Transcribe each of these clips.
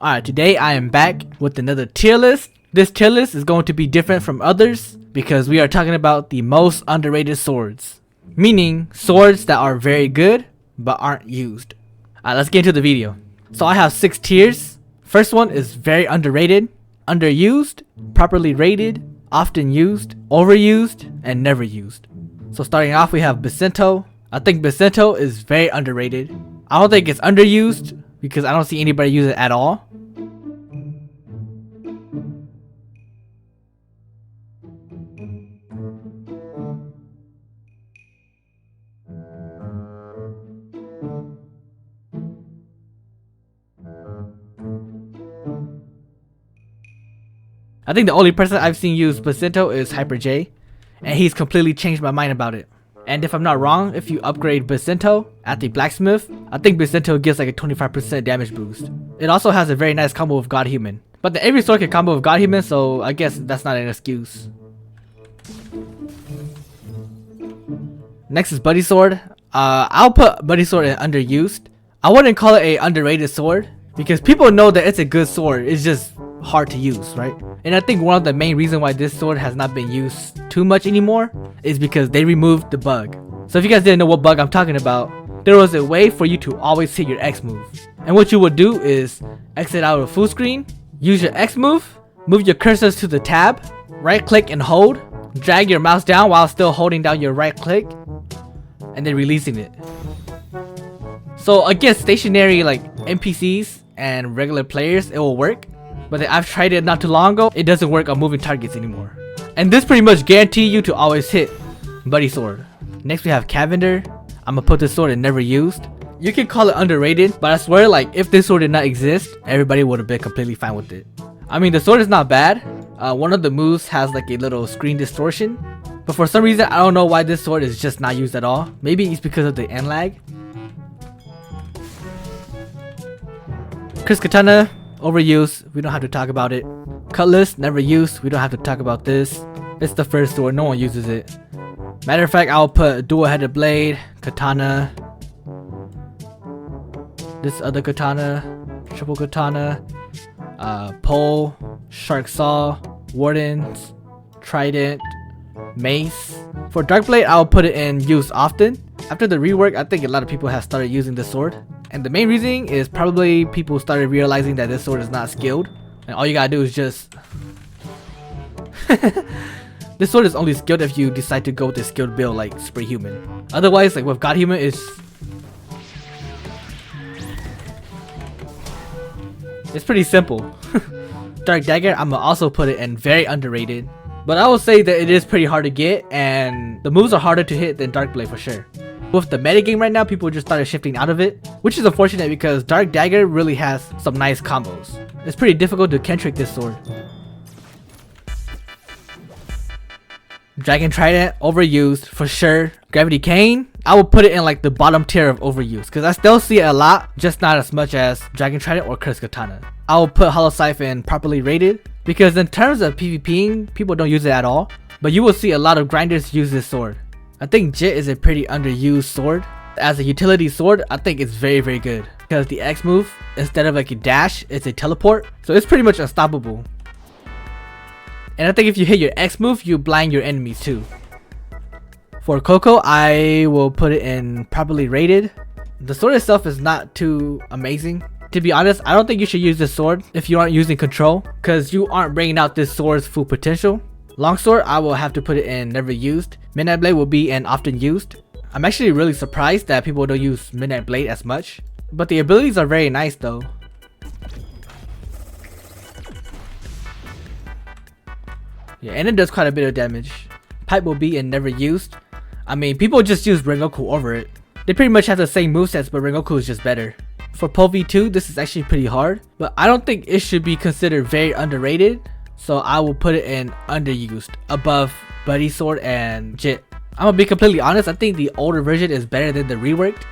Alright, today I am back with another tier list. This tier list is going to be different from others because we are talking about the most underrated swords. Meaning, swords that are very good but aren't used. Alright, let's get into the video. So I have 6 tiers. First one is very underrated, underused, properly rated, often used, overused, and never used. So starting off we have Bacento. I think Bacento is very underrated. I don't think it's underused because I don't see anybody use it at all. I think the only person I've seen use Bacento is Hyper J, and he's completely changed my mind about it. And if I'm not wrong, if you upgrade Bacento at the blacksmith, I think Bacento gives like a 25% damage boost. It also has a very nice combo with God Human. But the every sword can combo with God Human, so I guess that's not an excuse. Next is Buddy Sword. I'll put Buddy Sword in underused. I wouldn't call it a underrated sword because people know that it's a good sword. It's just hard to use, right? And I think one of the main reasons why this sword has not been used too much anymore is because they removed the bug. So if you guys didn't know what bug I'm talking about, there was a way for you to always hit your X move. And what you would do is exit out of full screen, use your X move, move your cursors to the tab, right click and hold, drag your mouse down while still holding down your right click, and then releasing it. So against stationary like NPCs and regular players it will work. But I've tried it not too long ago, it doesn't work on moving targets anymore. And this pretty much guarantees you to always hit Buddy Sword. Next we have Cavender. I'm gonna put this sword in never used. You can call it underrated, but I swear like if this sword did not exist, everybody would have been completely fine with it. I mean the sword is not bad. One of the moves has like a little screen distortion. But for some reason I don't know why this sword is just not used at all. Maybe it's because of the end lag. Chris Katana. Overused, we don't have to talk about it. Cutlass, never used, we don't have to talk about this. It's the first sword, no one uses it. Matter of fact, I'll put dual-headed blade, katana, this other katana, triple katana, pole, shark saw, wardens, trident, mace. For dark blade, I'll put it in use often. After the rework, I think a lot of people have started using this sword. And the main reason is probably people started realizing that this sword is not skilled. And all you gotta do is just... This sword is only skilled if you decide to go with a skilled build like Super Human. Otherwise, like with God Human, it's pretty simple. Dark Dagger, I'm gonna also put it in very underrated. But I will say that it is pretty hard to get and the moves are harder to hit than Dark Blade for sure. With the metagame right now, people just started shifting out of it, which is unfortunate because Dark Dagger really has some nice combos. It's pretty difficult to Kentrick this sword. Dragon Trident, overused for sure. Gravity Cane, I will put it in like the bottom tier of overuse because I still see it a lot, just not as much as Dragon Trident or Curse Katana. I will put Hollow Scythe in properly rated because in terms of PvPing, people don't use it at all, but you will see a lot of grinders use this sword. I think Jit is a pretty underused sword. As a utility sword, I think it's very good because the X move, instead of like a dash, it's a teleport, so it's pretty much unstoppable. And I think if you hit your X move, you blind your enemies too. For Coco, I will put it in properly rated. The sword itself is not too amazing. To be honest, I don't think you should use this sword if you aren't using control because you aren't bringing out this sword's full potential. Longsword, I will have to put it in never used. Midnight Blade will be in often used. I'm actually really surprised that people don't use Midnight Blade as much. But the abilities are very nice though. Yeah, and it does quite a bit of damage. Pipe will be in never used. I mean, people just use Rengoku over it. They pretty much have the same movesets, but Rengoku is just better. For Pole V2, this is actually pretty hard. But I don't think it should be considered very underrated. So I will put it in underused, above Buddy Sword and Jit. I'm gonna be completely honest, I think the older version is better than the reworked.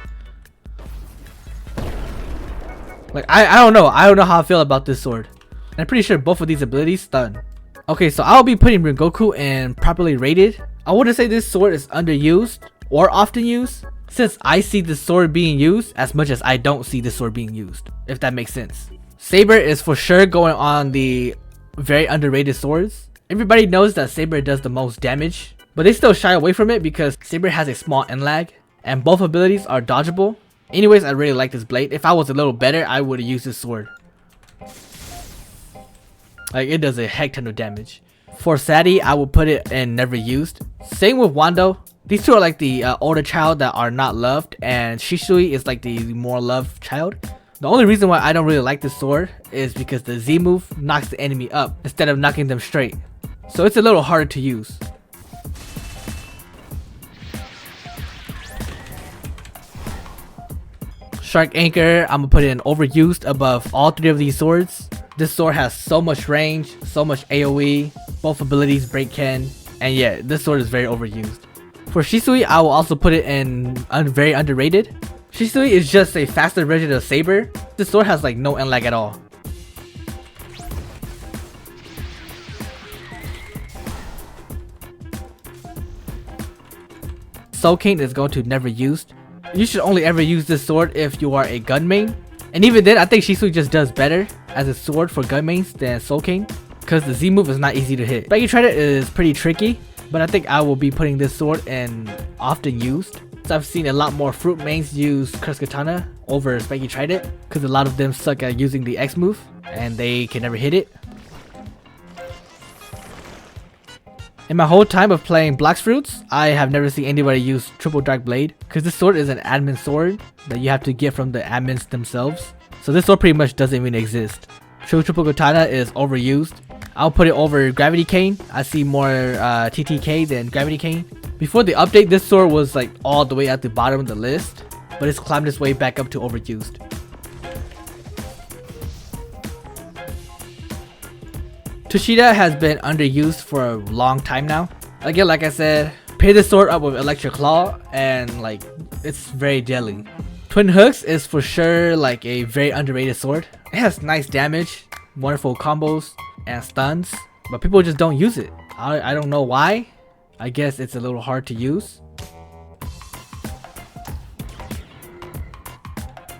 Like, I don't know how I feel about this sword. And I'm pretty sure both of these abilities stun. Okay, so I'll be putting Rengoku in properly rated. I wouldn't say this sword is underused or often used, since I see the sword being used as much as I don't see the sword being used, if that makes sense. Saber is for sure going on the very underrated swords. Everybody knows that Saber does the most damage, but they still shy away from it because Saber has a small end lag and both abilities are dodgeable. Anyways, I really like this blade. If I was a little better, I would have used this sword. Like, it does a heck ton of damage. For Sadie, I will put it in never used. Same with Wando. These two are like the older child that are not loved, and Shisui is like the more loved child. The only reason why I don't really like this sword is because the Z move knocks the enemy up instead of knocking them straight. So it's a little harder to use. Shark Anchor, I'm gonna put it in overused above all three of these swords. This sword has so much range, so much AoE, both abilities break Ken, and yeah, this sword is very overused. For Shisui, I will also put it in very underrated. Shisui is just a faster version of Saber. This sword has like no end lag at all. Soul King is going to never used. You should only ever use this sword if you are a gun main. And even then, I think Shisui just does better as a sword for gun mains than Soul King, because the Z move is not easy to hit. Spiky Trident is pretty tricky, but I think I will be putting this sword in often used. So I've seen a lot more fruit mains use Curse Katana over Spiky Trident because a lot of them suck at using the X move and they can never hit it. In my whole time of playing Blox Fruits, I have never seen anybody use Triple Dark Blade because this sword is an admin sword that you have to get from the admins themselves. So this sword pretty much doesn't even exist. Triple Katana is overused. I'll put it over Gravity Cane. I see more TTK than Gravity Cane. Before the update, this sword was like all the way at the bottom of the list, but it's climbed its way back up to overused. Tushita has been underused for a long time now. Again, like I said, pair this sword up with Electric Claw and like it's very deadly. Twin Hooks is for sure like a very underrated sword. It has nice damage, wonderful combos, and stuns, but people just don't use it. I don't know why. I guess it's a little hard to use.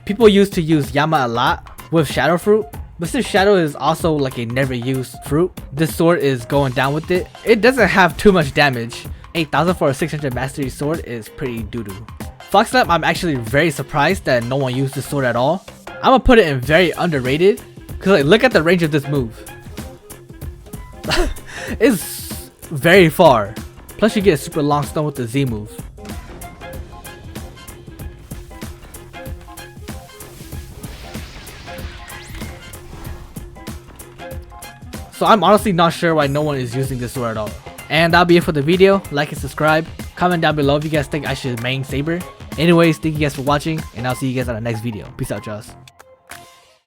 People used to use Yama a lot with Shadow Fruit, but since Shadow is also like a never used fruit, this sword is going down with it. It doesn't have too much damage. 8,000 for a 600 mastery sword is pretty doo-doo. Fox Snap, I'm actually very surprised that no one used this sword at all. I'm gonna put it in very underrated because like, look at the range of this move. It's very far. Plus you get a super long stun with the Z move. So I'm honestly not sure why no one is using this sword at all. And that'll be it for the video. Like and subscribe. Comment down below if you guys think I should main Saber. Anyways, thank you guys for watching, and I'll see you guys on the next video. Peace out, y'all.